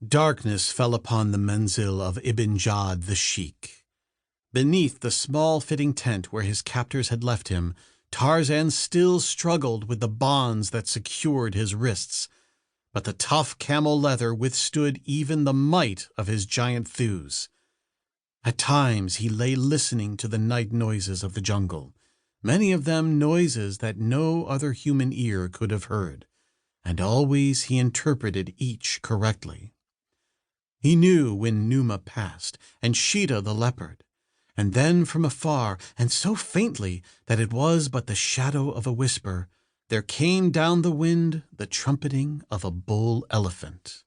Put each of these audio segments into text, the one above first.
Darkness fell upon the menzil of Ibn Jad the Sheik. Beneath the small fitting tent where his captors had left him, Tarzan still struggled with the bonds that secured his wrists, but the tough camel leather withstood even the might of his giant thews. At times he lay listening to the night noises of the jungle, many of them noises that no other human ear could have heard, and always he interpreted each correctly. He knew when Numa passed, and Sheeta the leopard, and then from afar, and so faintly that it was but the shadow of a whisper, there came down the wind the trumpeting of a bull elephant.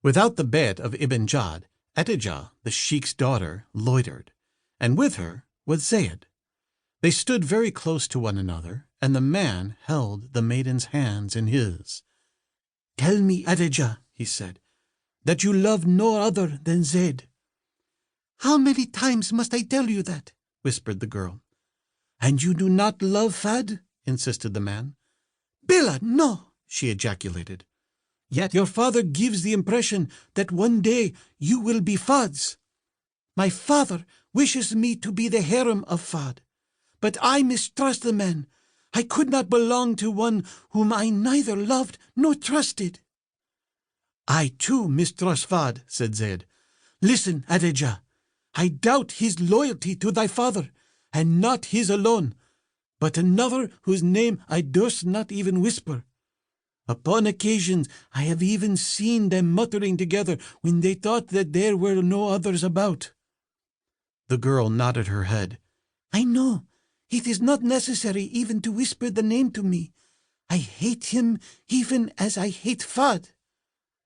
Without the bed of Ibn Jad, Etijah, the sheik's daughter, loitered, and with her was Zayd. They stood very close to one another, and the man held the maiden's hands in his. "Tell me, Etijah," he said, "that you love no other than Zayd." "How many times must I tell you that?" whispered the girl. "And you do not love Fad?" insisted the man. "Bella, no!" she ejaculated. "Yet your father gives the impression that one day you will be Fad's. My father wishes me to be the harem of Fad, but I mistrust the man. I could not belong to one whom I neither loved nor trusted." "I too mistrust Fad," said Zayd. "Listen, Adijah, I doubt his loyalty to thy father, and not his alone, but another whose name I durst not even whisper. Upon occasions I have even seen them muttering together when they thought that there were no others about." The girl nodded her head. "I know. It is not necessary even to whisper the name to me. I hate him even as I hate Fad."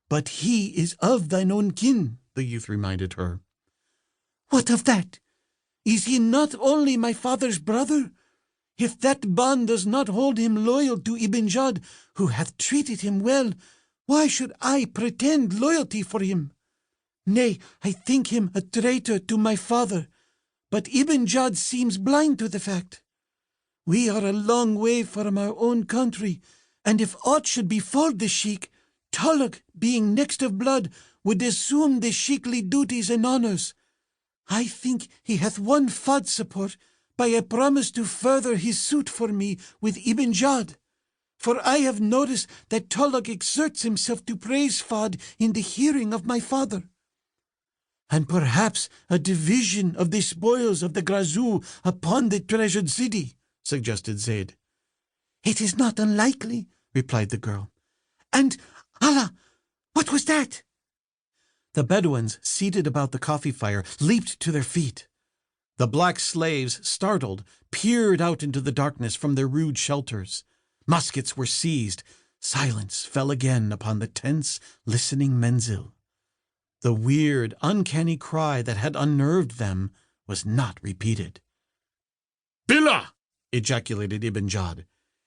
"But he is of thine own kin," the youth reminded her. "What of that? Is he not only my father's brother? If that bond does not hold him loyal to Ibn Jad, who hath treated him well, why should I pretend loyalty for him? Nay, I think him a traitor to my father, but Ibn Jad seems blind to the fact. We are a long way from our own country, and if aught should befall the sheik, Tulloch, being next of blood, would assume the sheikly duties and honours. I think he hath won Fad's support by a promise to further his suit for me with Ibn Jad, for I have noticed that Tulloch exerts himself to praise Fad in the hearing of my father. And perhaps a division of the spoils of the Grazoo upon the treasured city," suggested Zayd. "It is not unlikely," replied the girl. "And, Allah, what was that?" The Bedouins, seated about the coffee fire, leaped to their feet. The black slaves, startled, peered out into the darkness from their rude shelters. Muskets were seized. Silence fell again upon the tense, listening menzil. The weird, uncanny cry that had unnerved them was not repeated. "Billah!" ejaculated Ibn Jad.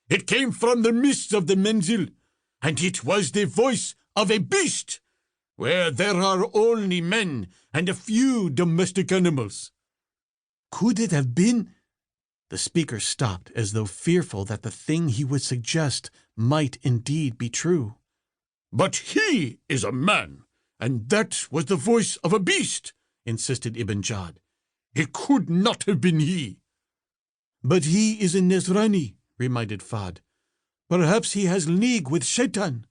"It came from the mists of the menzil, and it was the voice of a beast, where there are only men and a few domestic animals." "Could it have been—" The speaker stopped as though fearful that the thing he would suggest might indeed be true. "But he is a man, and that was the voice of a beast," insisted Ibn Jad. "It could not have been he." "But he is a Nazrani," reminded Fad. "Perhaps he has league with Shaitan."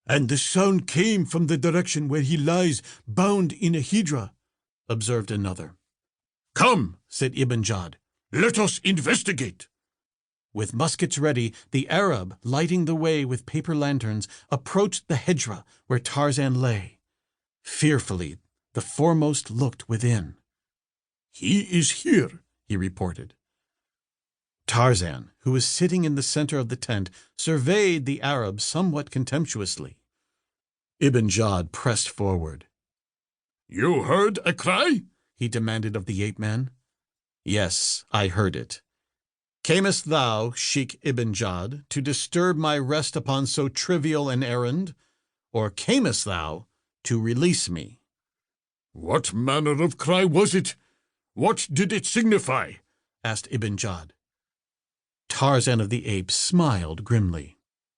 "And the sound came from the direction where he lies bound in a hydra," observed another. "Come," said Ibn Jad, "let us investigate." With muskets ready, the Arab, lighting the way with paper lanterns, approached the hydra where Tarzan lay. Fearfully, the foremost looked within. "He is here," he reported. Tarzan, who was sitting in the center of the tent, surveyed the Arab somewhat contemptuously. Ibn Jad pressed forward. "You heard a cry?" he demanded of the ape-man. "Yes, I heard it. Camest thou, Sheik Ibn Jad, to disturb my rest upon so trivial an errand, or camest thou to release me?" "What manner of cry was it? What did it signify?" asked Ibn Jad. Tarzan of the Apes smiled grimly.